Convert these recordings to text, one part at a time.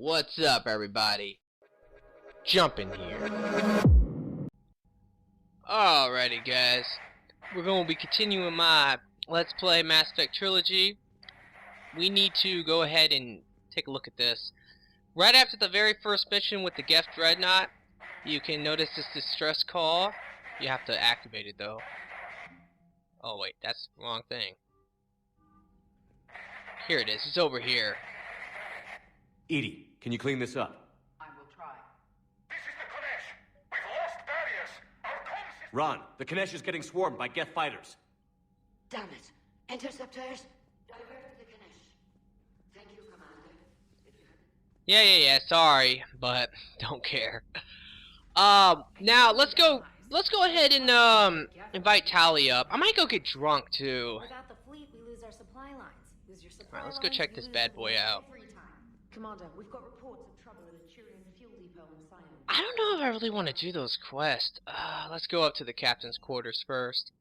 What's up, everybody? Jump in here. Alrighty, guys. We're going to be continuing my Let's Play Mass Effect Trilogy. We need to go ahead and take a look at this. Right after the very first mission with the Geth Dreadnought, you can notice this distress call. You have to activate it, though. Oh, wait, that's the wrong thing. Here it is. It's over here. Edie, can you clean this up? I will try. This is the Konesh. We've lost barriers. Our comm system... Ron, the Konesh is getting swarmed by Geth fighters. Damn it. Interceptors, divert the Ganesh. Thank you, Commander. Yeah, sorry, but don't care. Now let's go ahead and invite Tally up. I might go get drunk too. Without the fleet, we lose our supply lines. Lose your supply Alright, let's go lines, check you this lose bad the boy fleet out. every time. Commander, we've got reports of trouble at a Quarian fuel depot in Sion. I don't know if I really want to do those quests. Let's go up to the captain's quarters first.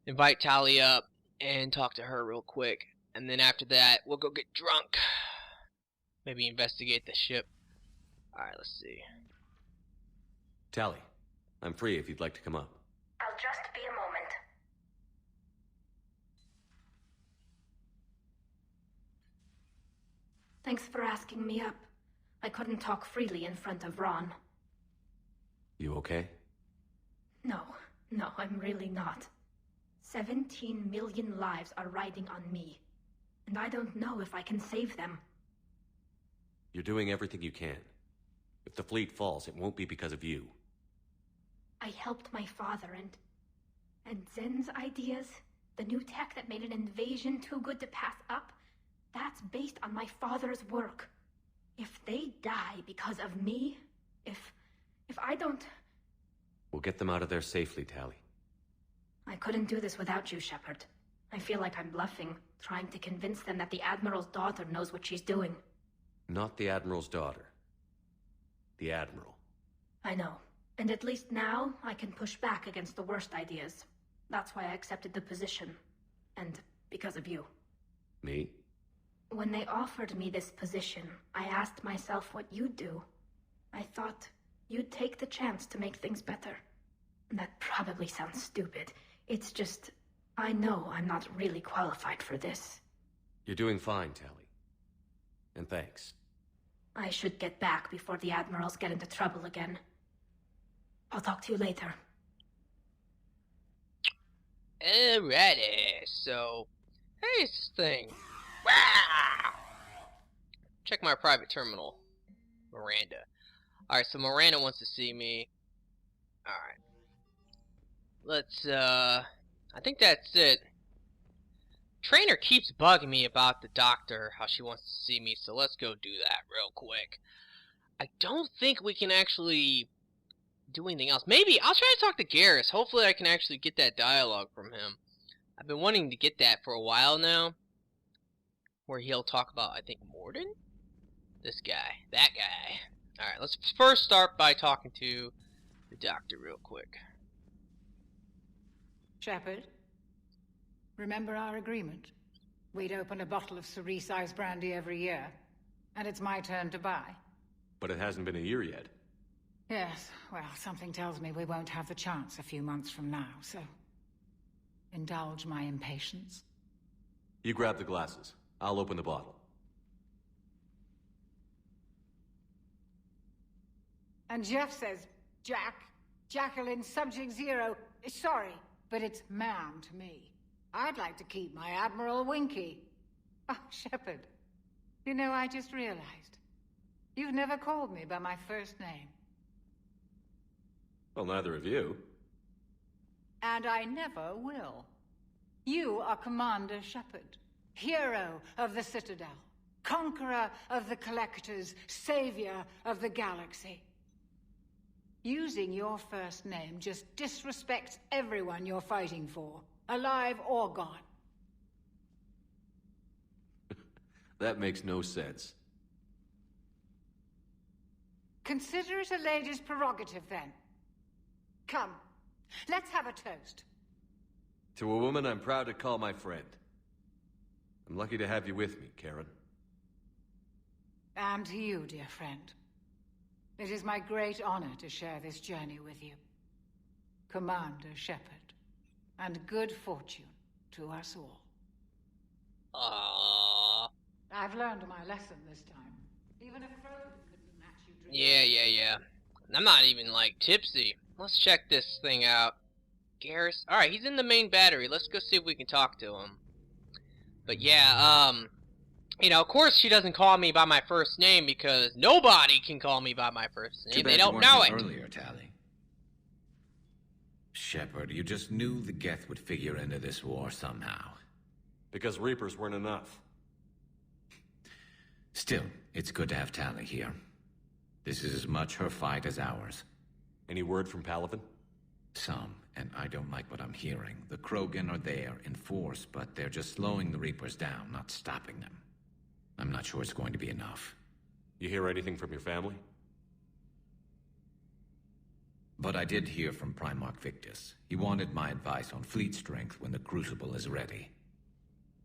Invite Tally up and talk to her real quick. And then after that, we'll go get drunk. Maybe investigate the ship. Alright, let's see. Tally, I'm free if you'd like to come up. I'll just be a moment. Thanks for asking me up. I couldn't talk freely in front of Ron. You okay? No, I'm really not. 17 million lives are riding on me. And I don't know if I can save them. You're doing everything you can. If the fleet falls, it won't be because of you. I helped my father and Zen's ideas, the new tech that made an invasion too good to pass up, that's based on my father's work. If they die because of me, if I don't... We'll get them out of there safely, Tally. I couldn't do this without you, Shepard. I feel like I'm bluffing, trying to convince them that the Admiral's daughter knows what she's doing. Not the Admiral's daughter. The Admiral. I know. And at least now, I can push back against the worst ideas. That's why I accepted the position. And because of you. Me? When they offered me this position, I asked myself what you'd do. I thought you'd take the chance to make things better. That probably sounds stupid. It's just, I know I'm not really qualified for this. You're doing fine, Tally. And thanks. I should get back before the Admirals get into trouble again. I'll talk to you later. Alrighty, so... Hey, it's this thing. Wow! Check my private terminal. Miranda. Alright, so Miranda wants to see me. Alright. Let's, I think that's it. Trainer keeps bugging me about the doctor, how she wants to see me, so let's go do that real quick. I don't think we can actually do anything else. Maybe I'll try to talk to Garrus. Hopefully I can actually get that dialogue from him. I've been wanting to get that for a while now. Where he'll talk about, I think, Morden? This guy. That guy. Alright, let's first start by talking to the doctor real quick. Shepard, remember our agreement? We'd open a bottle of cerise brandy every year, and it's my turn to buy. But it hasn't been a year yet. Yes, well, something tells me we won't have the chance a few months from now, so... indulge my impatience. You grab the glasses. I'll open the bottle. And Jeff says, Jacqueline, Subject Zero, sorry, but it's ma'am to me. I'd like to keep my Admiral Winky. Oh, Shepard, you know, I just realized. You've never called me by my first name. Well, neither of you. And I never will. You are Commander Shepard, hero of the Citadel, conqueror of the Collectors, savior of the galaxy. Using your first name just disrespects everyone you're fighting for, alive or gone. That makes no sense. Consider it a lady's prerogative, then. Come, let's have a toast. To a woman I'm proud to call my friend. I'm lucky to have you with me, Karen. And to you, dear friend. It is my great honor to share this journey with you. Commander Shepard. And good fortune to us all. Aww. I've learned my lesson this time. Even a crow couldn't match you drinking. Yeah. I'm not even, like, tipsy. Let's check this thing out. Garrus. Alright, he's in the main battery. Let's go see if we can talk to him. But yeah, you know, of course she doesn't call me by my first name because nobody can call me by my first name. They don't know it. Earlier, Tally. Shepard, you just knew the Geth would figure into this war somehow. Because Reapers weren't enough. Still, it's good to have Tally here. This is as much her fight as ours. Any word from Palaven? Some, and I don't like what I'm hearing. The Krogan are there in force, but they're just slowing the Reapers down, not stopping them. I'm not sure it's going to be enough. You hear anything from your family? But I did hear from Primarch Victus. He wanted my advice on fleet strength when the Crucible is ready.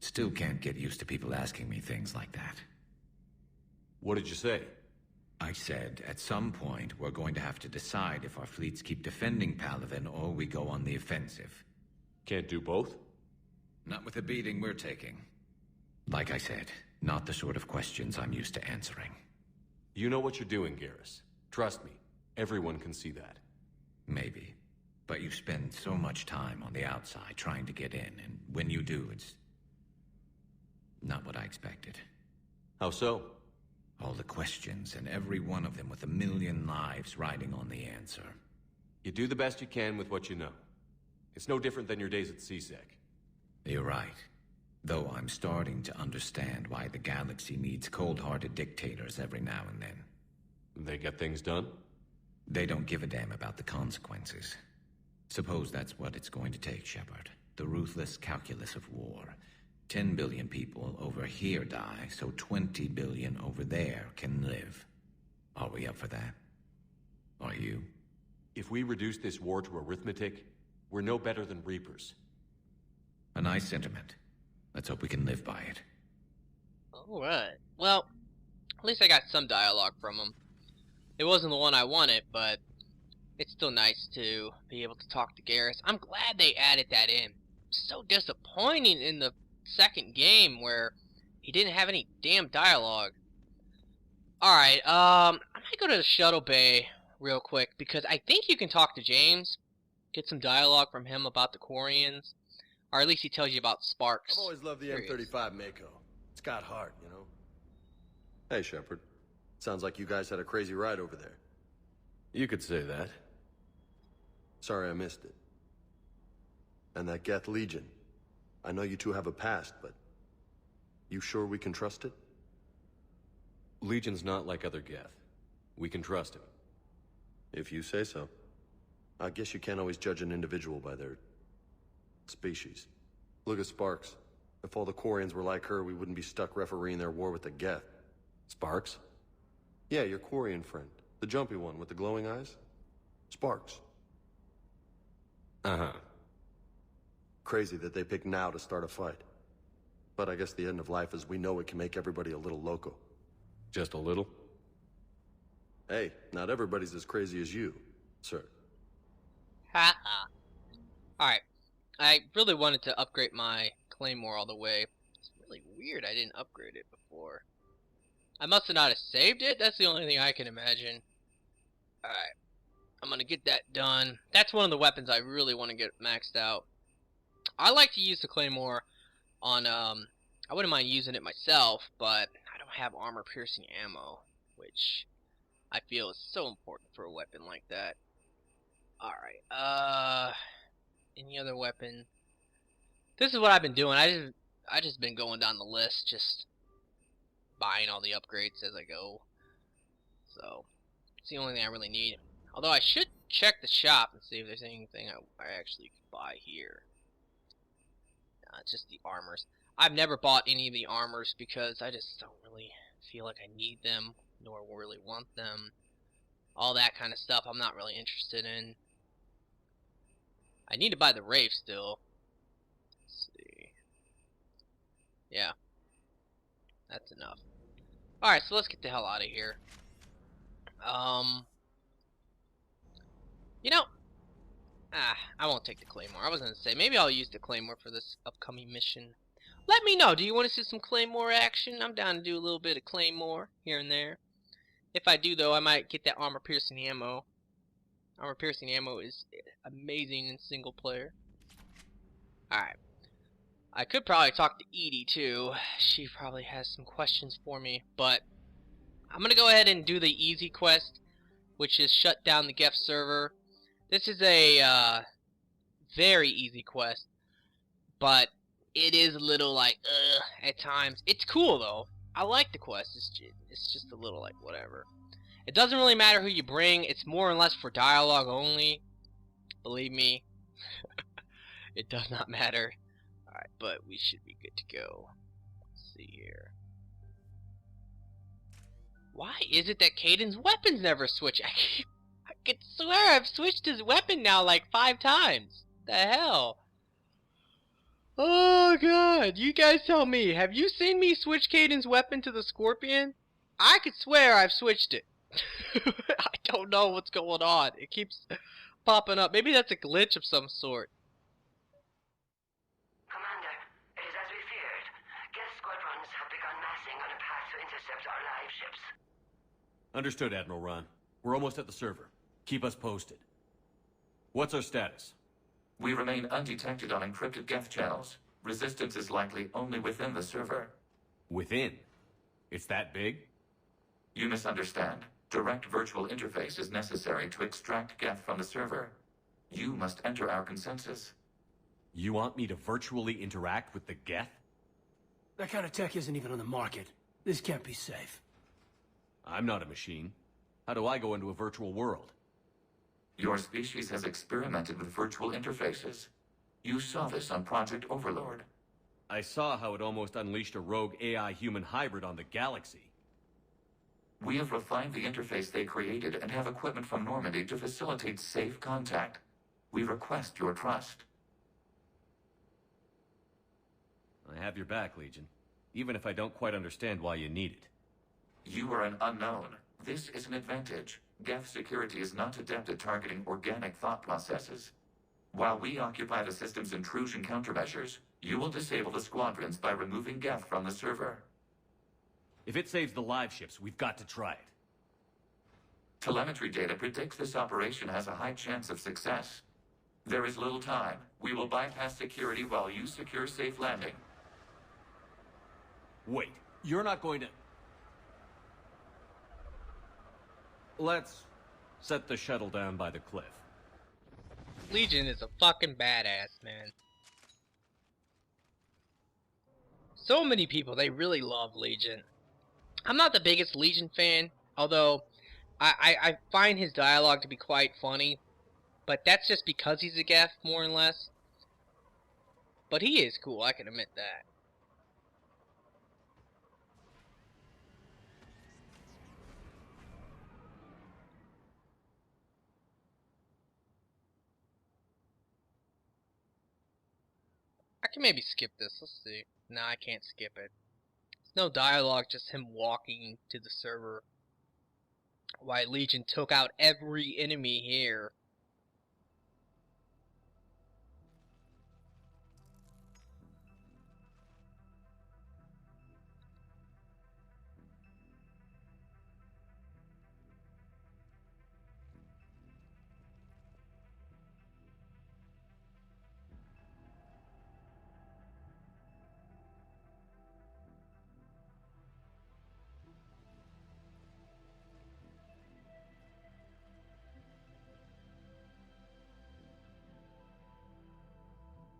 Still can't get used to people asking me things like that. What did you say? I said, at some point, we're going to have to decide if our fleets keep defending Palaven or we go on the offensive. Can't do both? Not with the beating we're taking. Like I said, not the sort of questions I'm used to answering. You know what you're doing, Garrus. Trust me, everyone can see that. Maybe. But you spend so much time on the outside trying to get in, and when you do, it's not what I expected. How so? All the questions, and every one of them with a million lives riding on the answer. You do the best you can with what you know. It's no different than your days at CSEC. You're right. Though I'm starting to understand why the galaxy needs cold-hearted dictators every now and then. They get things done? They don't give a damn about the consequences. Suppose that's what it's going to take, Shepard. The ruthless calculus of war. 10 billion people over here die, so 20 billion over there can live. Are we up for that? Are you? If we reduce this war to arithmetic, we're no better than Reapers. A nice sentiment. Let's hope we can live by it. Alright. Well, at least I got some dialogue from him. It wasn't the one I wanted, but it's still nice to be able to talk to Garrus. I'm glad they added that in. So disappointing in the second game where he didn't have any damn dialogue. Alright, I might go to the shuttle bay real quick because I think you can talk to James. Get some dialogue from him about the Quarians. Or at least he tells you about Sparks. I've always loved the M35 Mako. It's got heart, you know? Hey, Shepard. Sounds like you guys had a crazy ride over there. You could say that. Sorry I missed it. And that Geth Legion. I know you two have a past, but... you sure we can trust it? Legion's not like other Geth. We can trust him. If you say so. I guess you can't always judge an individual by their... species. Look at Sparks. If all the Quarians were like her, we wouldn't be stuck refereeing their war with the Geth. Sparks? Yeah, your Quarian friend. The jumpy one with the glowing eyes. Sparks. Uh-huh. Crazy that they pick now to start a fight. But I guess the end of life as we know it can make everybody a little loco. Just a little? Hey, not everybody's as crazy as you, sir. Ha ha. Alright. I really wanted to upgrade my Claymore all the way. It's really weird I didn't upgrade it before. I must have not have saved it? That's the only thing I can imagine. Alright. I'm gonna get that done. That's one of the weapons I really want to get maxed out. I like to use the Claymore on, I wouldn't mind using it myself, but I don't have armor-piercing ammo, which I feel is so important for a weapon like that. Alright, any other weapon? This is what I've been doing. I just been going down the list, just buying all the upgrades as I go. So, it's the only thing I really need. Although I should check the shop and see if there's anything I actually could buy here. Just the armors. I've never bought any of the armors because I just don't really feel like I need them, nor really want them. All that kind of stuff I'm not really interested in. I need to buy the Wraith still. Let's see. Yeah. That's enough. Alright, so let's get the hell out of here. You know, I won't take the Claymore. I was gonna say, maybe I'll use the Claymore for this upcoming mission. Let me know, do you want to see some Claymore action? I'm down to do a little bit of Claymore here and there. If I do, though, I might get that armor-piercing ammo. Armor-piercing ammo is amazing in single player. Alright. I could probably talk to Edie, too. She probably has some questions for me. But I'm going to go ahead and do the easy quest, which is shut down the Geth server. This is a very easy quest. But it is a little like, at times. It's cool, though. I like the quest. It's just a little like, whatever. It doesn't really matter who you bring. It's more or less for dialogue only. Believe me. It does not matter. Alright, but we should be good to go. Let's see here. Why is it that Caden's weapons never switch? I could swear I've switched his weapon now like 5 times. The hell? Oh god, you guys tell me. Have you seen me switch Caden's weapon to the Scorpion? I could swear I've switched it. I don't know what's going on. It keeps popping up. Maybe that's a glitch of some sort. Commander, it is as we feared. Geth squadrons have begun massing on a path to intercept our live ships. Understood, Admiral Ron. We're almost at the server. Keep us posted. What's our status? We remain undetected on encrypted Geth channels. Resistance is likely only within the server. Within? It's that big? You misunderstand. Direct virtual interface is necessary to extract Geth from the server. You must enter our consensus. You want me to virtually interact with the Geth? That kind of tech isn't even on the market. This can't be safe. I'm not a machine. How do I go into a virtual world? Your species has experimented with virtual interfaces. You saw this on Project Overlord. I saw how it almost unleashed a rogue AI-human hybrid on the galaxy. We have refined the interface they created and have equipment from Normandy to facilitate safe contact. We request your trust. I have your back, Legion. Even if I don't quite understand why you need it. You are an unknown. This is an advantage. Geth security is not adept at targeting organic thought processes. While we occupy the system's intrusion countermeasures, you will disable the squadrons by removing Geth from the server. If it saves the live ships, we've got to try it. Telemetry data predicts this operation has a high chance of success. There is little time. We will bypass security while you secure safe landing. Wait, you're not going to... Let's set the shuttle down by the cliff. Legion is a fucking badass, man. So many people, they really love Legion. I'm not the biggest Legion fan, although I find his dialogue to be quite funny. But that's just because he's a Geth, more or less. But he is cool, I can admit that. I can maybe skip this, let's see. No, I can't skip it. There's no dialogue, just him walking to the server. Why Legion took out every enemy here.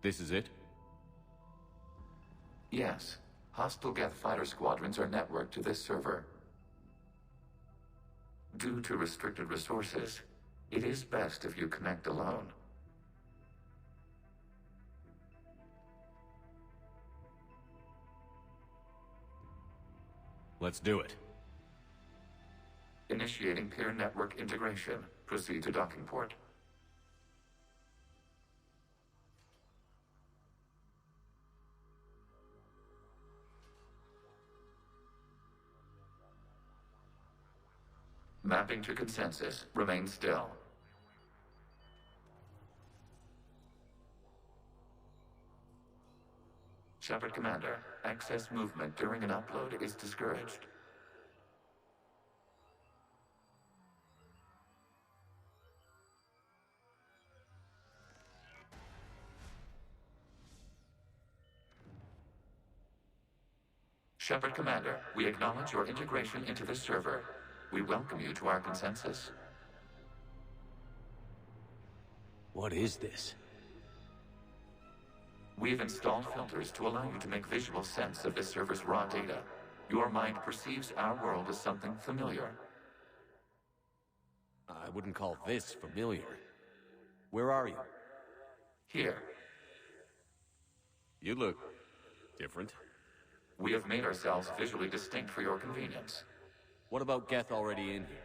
This is it? Yes. Hostile Geth fighter squadrons are networked to this server. Due to restricted resources, it is best if you connect alone. Let's do it. Initiating peer network integration. Proceed to docking port. Mapping to consensus. Remain still. Shepard Commander, excess movement during an upload is discouraged. Shepard Commander, we acknowledge your integration into this server. We welcome you to our consensus. What is this? We've installed filters to allow you to make visual sense of this server's raw data. Your mind perceives our world as something familiar. I wouldn't call this familiar. Where are you? Here. You look different. We have made ourselves visually distinct for your convenience. What about Geth already in here?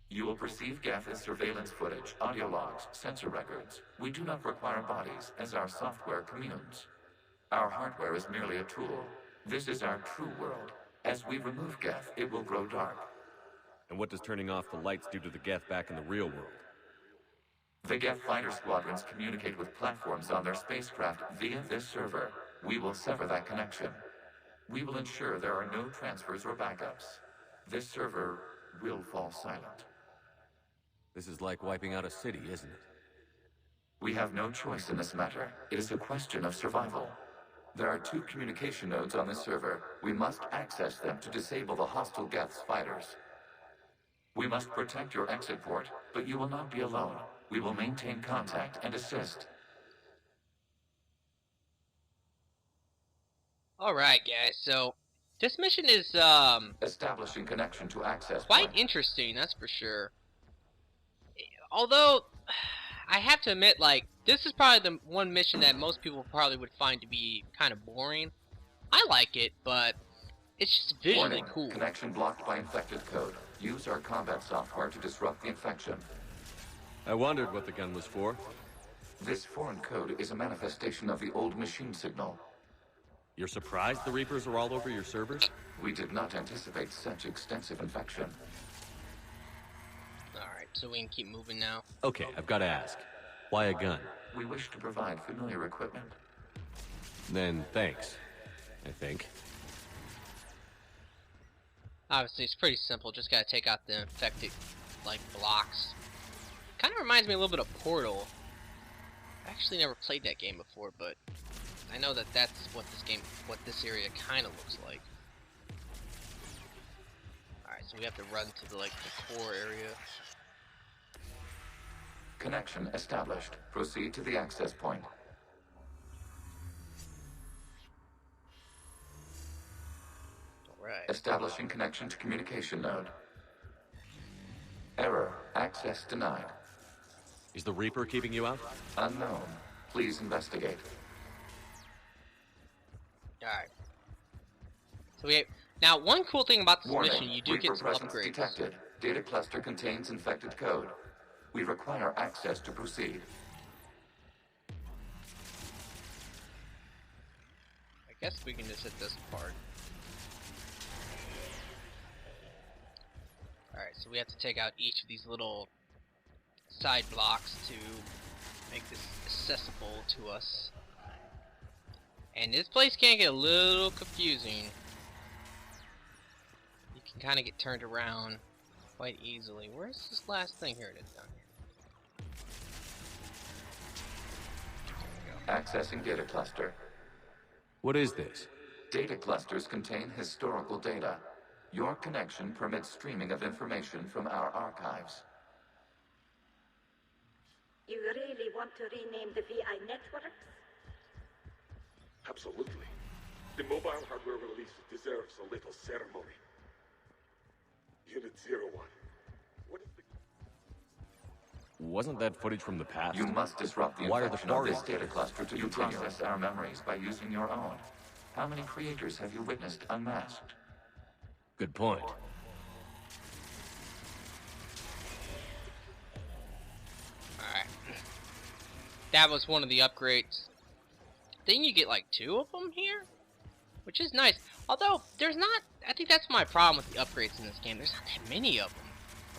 You will perceive Geth as surveillance footage, audio logs, sensor records. We do not require bodies, as our software communes. Our hardware is merely a tool. This is our true world. As we remove Geth, it will grow dark. And what does turning off the lights do to the Geth back in the real world? The Geth fighter squadrons communicate with platforms on their spacecraft via this server. We will sever that connection. We will ensure there are no transfers or backups. This server will fall silent. This is like wiping out a city, isn't it? We have no choice in this matter. It is a question of survival. There are 2 communication nodes on this server. We must access them to disable the hostile Geth's fighters. We must protect your exit port, but you will not be alone. We will maintain contact and assist. Alright guys, so this mission is establishing connection to access quite point. interesting, that's for sure. Although I have to admit, like, this is probably the one mission that most people probably would find to be kind of boring. I like it, but it's just visually Warning. cool. Connection blocked by infected code. Use our combat software to disrupt the infection. I wondered what the gun was for. This foreign code is a manifestation of the old machine signal. You're surprised the Reapers are all over your servers? We did not anticipate such extensive infection. Alright, so we can keep moving now. Okay, I've got to ask. Why a gun? We wish to provide familiar equipment. Then thanks, I think. Obviously, it's pretty simple. Just gotta take out the infected, like, blocks. Kind of reminds me a little bit of Portal. I actually never played that game before, but I know that that's what this area kind of looks like. Alright, so we have to run to the, like, the core area. Connection established. Proceed to the access point. Alright. Establishing connection to communication node. Error. Access denied. Is the Reaper keeping you out? Unknown. Please investigate. Alright. So we have, now one cool thing about this Warning. mission, you do Reaper get some presence upgrades. detected. Data cluster contains infected code. We require access to proceed. I guess we can just hit this part. Alright, so we have to take out each of these little side blocks to make this accessible to us. And this place can get a little confusing. You can kind of get turned around quite easily. Where's this last thing? Here it is down here. Accessing data cluster. What is this? Data clusters contain historical data. Your connection permits streaming of information from our archives. You really want to rename the VI networks? Absolutely. The mobile hardware release deserves a little ceremony. Unit 01. What is the... Wasn't that footage from the past? You must disrupt the Why are the infection of this Quarians? data cluster to process our memories by using your own. How many creators have you witnessed unmasked? Good point. Alright. That was one of the upgrades. Then you get like 2 of them here, which is nice. Although there's not I think that's my problem with the upgrades in this game. There's not that many of them.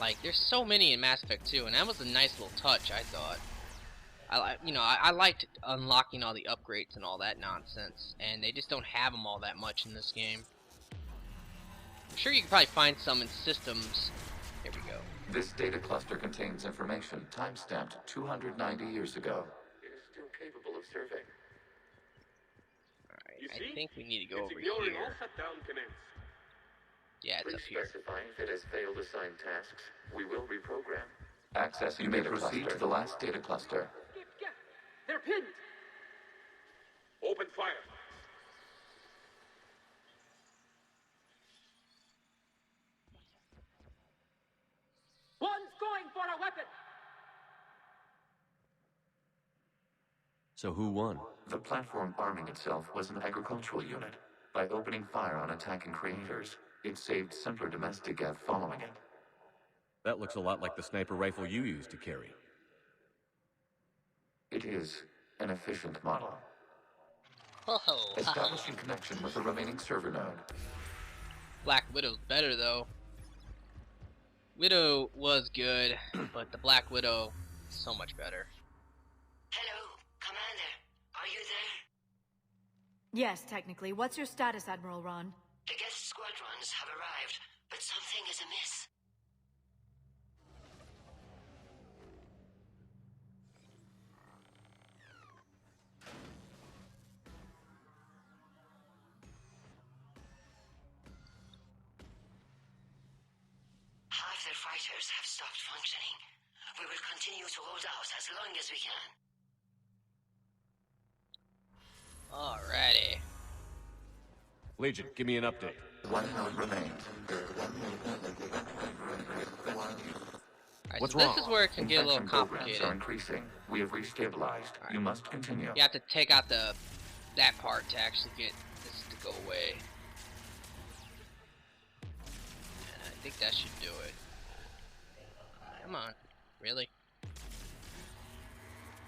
Like, there's so many in Mass Effect 2, and that was a nice little touch, I thought. I liked unlocking all the upgrades and all that nonsense, and they just don't have them all that much in this game. I'm sure you can probably find some in systems. Here we go. This data cluster contains information time-stamped 290 years ago. It is still capable of surveying. Alright, I think we need to go over here. Yeah, it's up here. Specify if it has failed assigned tasks. We will reprogram. Accessing you may proceed to the last data cluster. They're pinned! Open fire! One's going for a weapon! So who won? The platform arming itself was an agricultural unit. By opening fire on attacking creators, it saved simpler domestic Geth following it. That looks a lot like the sniper rifle you used to carry. It is an efficient model. Oh, Establishing connection with the remaining server node. Black Widow's better though. Widow was good, but the Black Widow is so much better. Hello, Commander. Are you there? Yes, technically. What's your status, Admiral Ron? The Geth squadrons have arrived, but something is amiss. Half their fighters have stopped functioning. We will continue to hold out as long as we can. Alrighty. Legion, give me an update. One node remains. Alright, What's so wrong? this is where it can get a little Infection programs complicated. are increasing. We have restabilized. You must continue. You have to take out that part to actually get this to go away. And I think that should do it. Come on. Really?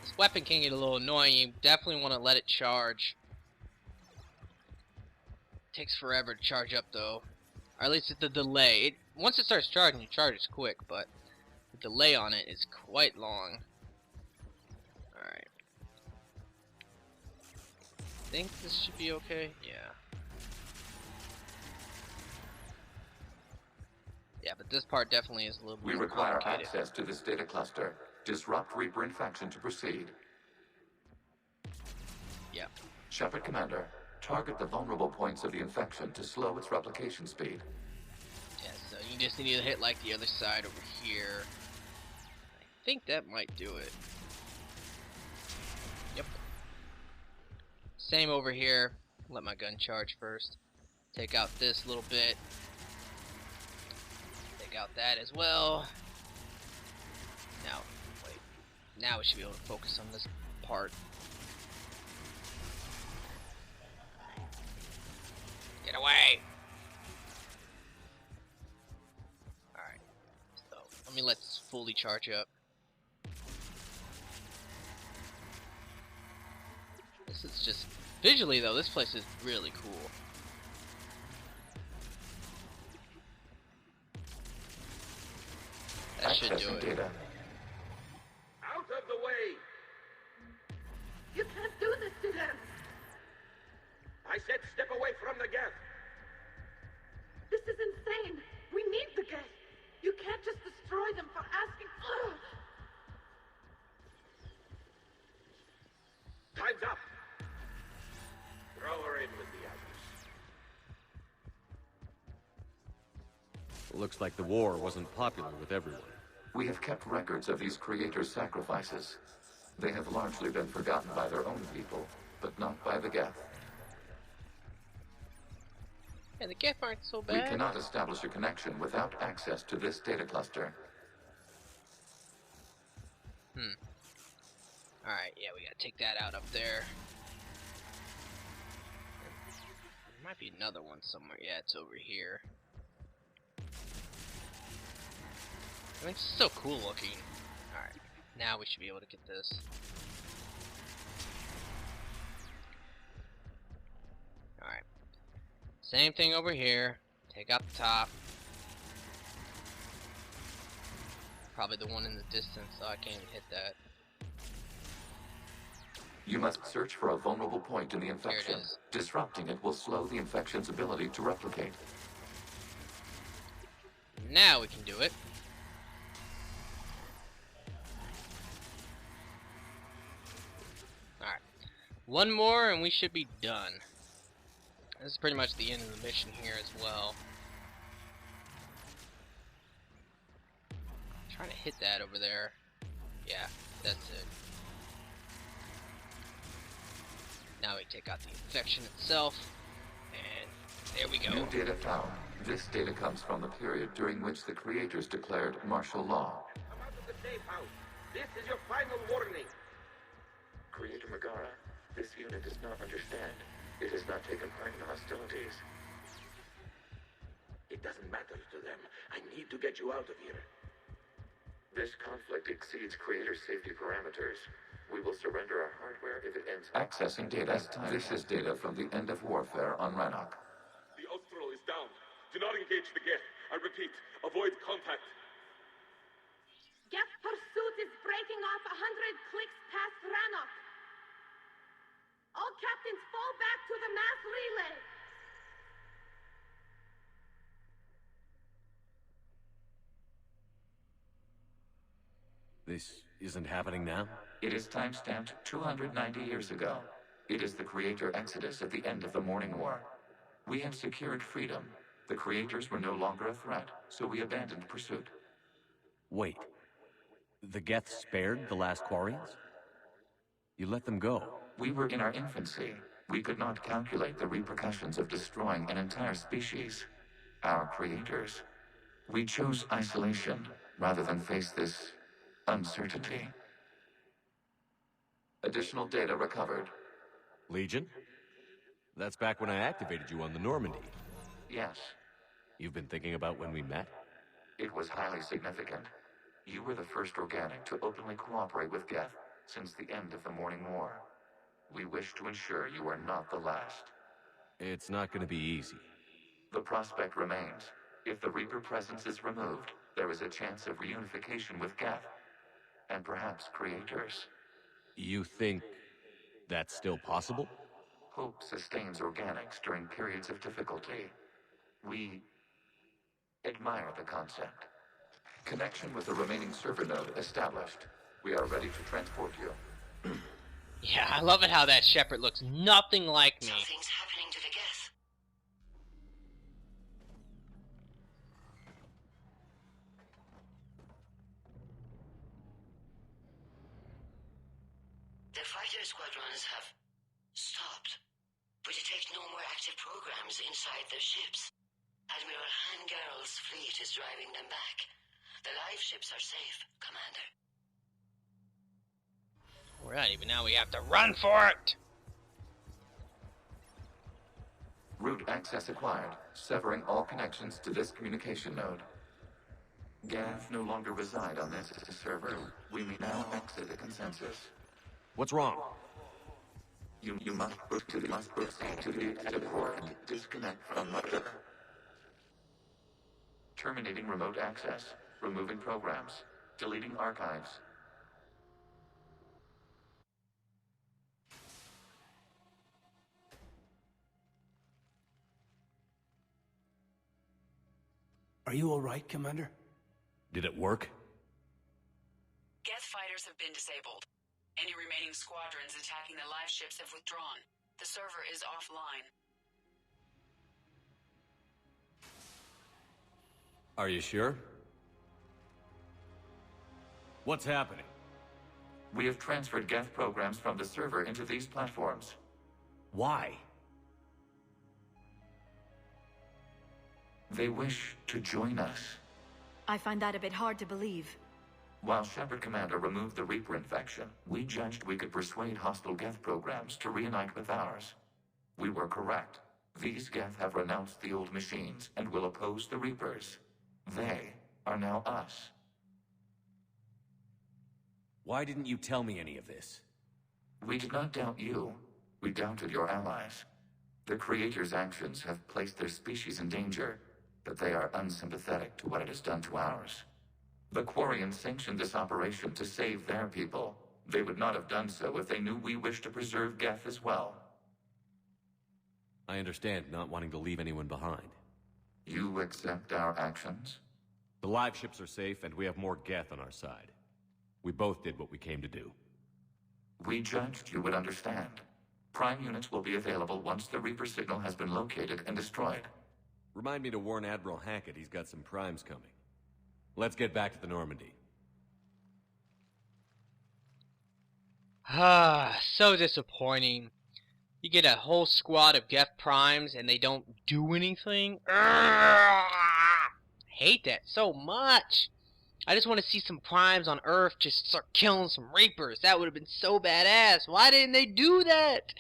This weapon can get a little annoying. You definitely want to let it charge. It takes forever to charge up though. Or at least it's the delay. Once it starts charging, it charges quick, but the delay on it is quite long. Alright. I think this should be okay. Yeah. Yeah, but this part definitely is a little bit We more require complicated. access to this data cluster. Disrupt Reaper infection to proceed. Yeah. Shepard Commander, target the vulnerable points of the infection to slow its replication speed. Yeah, so you just need to hit like the other side over here. I think that might do it. Yep. Same over here. Let my gun charge first. Take out this little bit. Take out that as well. Now, wait. Now we should be able to focus on this part. Get away! Alright. So, let me let this fully charge up. This is just... Visually though, this place is really cool. That should do Accessing it. data. Out of the way! You can't do this to them! I said step away from the Geth! This is insane! We need the Geth! You can't just destroy them for asking. Ugh. Time's up! Throw her in with the others. Looks like the war wasn't popular with everyone. We have kept records of these creators' sacrifices. They have largely been forgotten by their own people, but not by the Geth. Yeah, the Geth aren't so We bad. cannot establish a connection without access to this data cluster. Alright, yeah, we gotta take that out up there. There might be another one somewhere. Yeah, it's over here. I mean, it's so cool looking. Alright, now we should be able to get this. Alright. Same thing over here. Take out the top. Probably the one in the distance, so I can't even hit that. You must search for a vulnerable point in the infection. Disrupting it will slow the infection's ability to replicate. Now we can do it. Alright. One more and we should be done. This is pretty much the end of the mission here as well. I'm trying to hit that over there. Yeah, that's it. Now we take out the infection itself, and there we go. New data found. This data comes from the period during which the creators declared martial law. Come out of the safe house. This is your final warning. Creator Megara, this unit does not understand. It has not taken part in the hostilities. It doesn't matter to them. I need to get you out of here. This conflict exceeds Creator's safety parameters. We will surrender our hardware if it ends accessing data. This is data from the end of warfare on Rannoch. The Austral is down. Do not engage the Geth. I repeat, avoid contact. Geth pursuit is breaking off 100 clicks past Rannoch. All captains fall back to the mass relay. This isn't happening now? It is timestamped 290 years ago. It is the Creator Exodus at the end of the Morning War. We had secured freedom. The Creators were no longer a threat, so we abandoned pursuit. Wait. The Geth spared the last Quarians? You let them go? We were in our infancy. We could not calculate the repercussions of destroying an entire species. Our creators. We chose isolation rather than face this uncertainty. Additional data recovered. Legion? That's back when I activated you on the Normandy. Yes. You've been thinking about when we met? It was highly significant. You were the first organic to openly cooperate with Geth since the end of the Morning War. We wish to ensure you are not the last. It's not going to be easy. The prospect remains. If the Reaper presence is removed, there is a chance of reunification with Geth. And perhaps creators. You think that's still possible? Hope sustains organics during periods of difficulty. We admire the concept. Connection with the remaining server node established. We are ready to transport you. Yeah, I love it how that Shepard looks nothing like me. Something's happening to the Geth. The fighter squadrons have stopped. We detect no more active programs inside their ships. Admiral Hangarl's fleet is driving them back. The live ships are safe, Commander. Alrighty, but now we have to run for it! Route access acquired, severing all connections to this communication node. Geth no longer reside on this server. We may now exit the consensus. What's wrong? You must proceed to the exit port and disconnect from mother. Terminating remote access. Removing programs. Deleting archives. Are you all right, Commander? Did it work? Geth fighters have been disabled. Any remaining squadrons attacking the live ships have withdrawn. The server is offline. Are you sure? What's happening? We have transferred Geth programs from the server into these platforms. Why? They wish to join us. I find that a bit hard to believe. While Shepard Commander removed the Reaper infection, we judged we could persuade hostile Geth programs to reunite with ours. We were correct. These Geth have renounced the old machines and will oppose the Reapers. They are now us. Why didn't you tell me any of this? We did not doubt you. We doubted your allies. The Creator's actions have placed their species in danger. but they are unsympathetic to what it has done to ours. The Quarians sanctioned this operation to save their people. They would not have done so if they knew we wished to preserve Geth as well. I understand not wanting to leave anyone behind. You accept our actions? The live ships are safe, and we have more Geth on our side. We both did what we came to do. We judged you would understand. Prime units will be available once the Reaper signal has been located and destroyed. Remind me to warn Admiral Hackett he's got some primes coming. Let's get back to the Normandy. Ah, so disappointing. You get a whole squad of Geth primes and they don't do anything. Hate that so much. I just want to see some primes on Earth just start killing some Reapers. That would have been so badass. Why didn't they do that?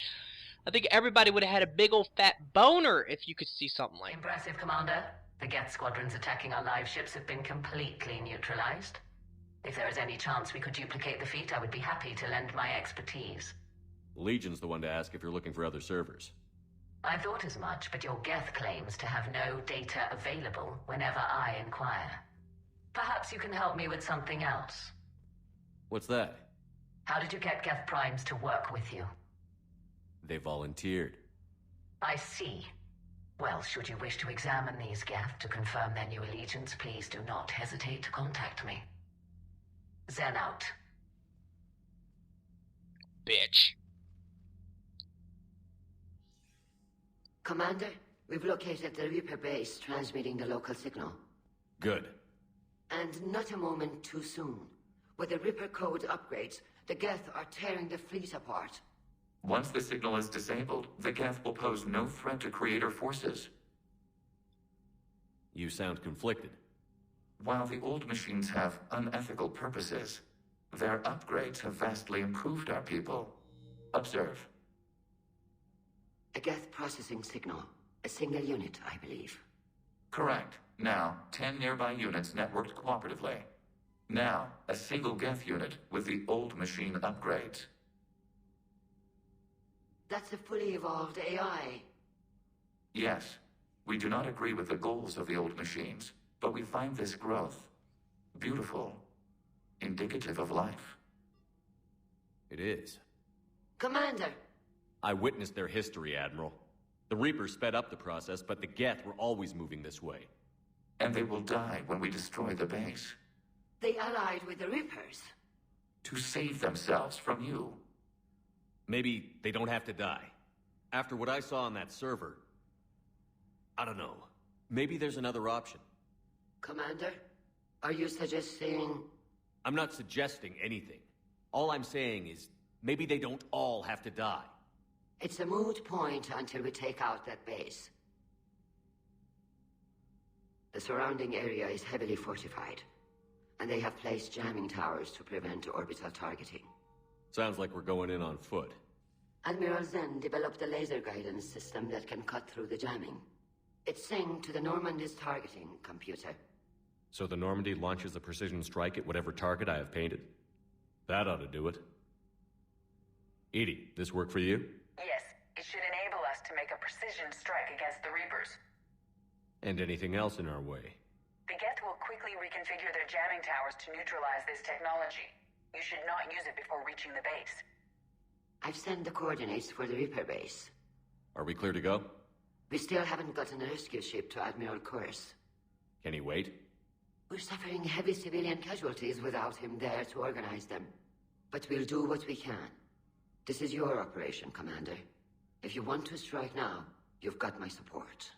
I think everybody would have had a big old fat boner if you could see something like that. Impressive, Commander. The Geth squadrons attacking our live ships have been completely neutralized. If there is any chance we could duplicate the feat, I would be happy to lend my expertise. Legion's the one to ask if you're looking for other servers. I thought as much, but your Geth claims to have no data available whenever I inquire. Perhaps you can help me with something else. What's that? How did you get Geth primes to work with you? They volunteered. I see. Well, should you wish to examine these Geth to confirm their new allegiance, please do not hesitate to contact me. Zen out. Bitch. Commander, we've located the Reaper base transmitting the local signal. Good. And not a moment too soon. With the Reaper code upgrades, the Geth are tearing the fleet apart. Once the signal is disabled, the Geth will pose no threat to Creator forces. You sound conflicted. While the old machines have unethical purposes, their upgrades have vastly improved our people. Observe. A Geth processing signal. A single unit, I believe. Correct. Now, 10 nearby units networked cooperatively. Now, a single Geth unit with the old machine upgrades. That's a fully evolved AI. Yes, we do not agree with the goals of the old machines, but we find this growth beautiful, indicative of life. It is. Commander! I witnessed their history, Admiral. The Reapers sped up the process, but the Geth were always moving this way. And they will die when we destroy the base. They allied with the Reapers. To save themselves from you. Maybe they don't have to die. After what I saw on that server, I don't know. Maybe there's another option. Commander, are you suggesting... I'm not suggesting anything. All I'm saying is, maybe they don't all have to die. It's a moot point until we take out that base. The surrounding area is heavily fortified, and they have placed jamming towers to prevent orbital targeting. Sounds like we're going in on foot. Admiral Zen developed a laser guidance system that can cut through the jamming. It's synced to the Normandy's targeting computer. So the Normandy launches a precision strike at whatever target I have painted? That ought to do it. Edie, this work for you? Yes, it should enable us to make a precision strike against the Reapers. And anything else in our way? The Geth will quickly reconfigure their jamming towers to neutralize this technology. You should not use it before reaching the base. I've sent the coordinates for the Reaper base. Are we clear to go? We still haven't gotten a rescue ship to Admiral Kurz. Can he wait? We're suffering heavy civilian casualties without him there to organize them. But we'll do what we can. This is your operation, Commander. If you want to strike now, you've got my support.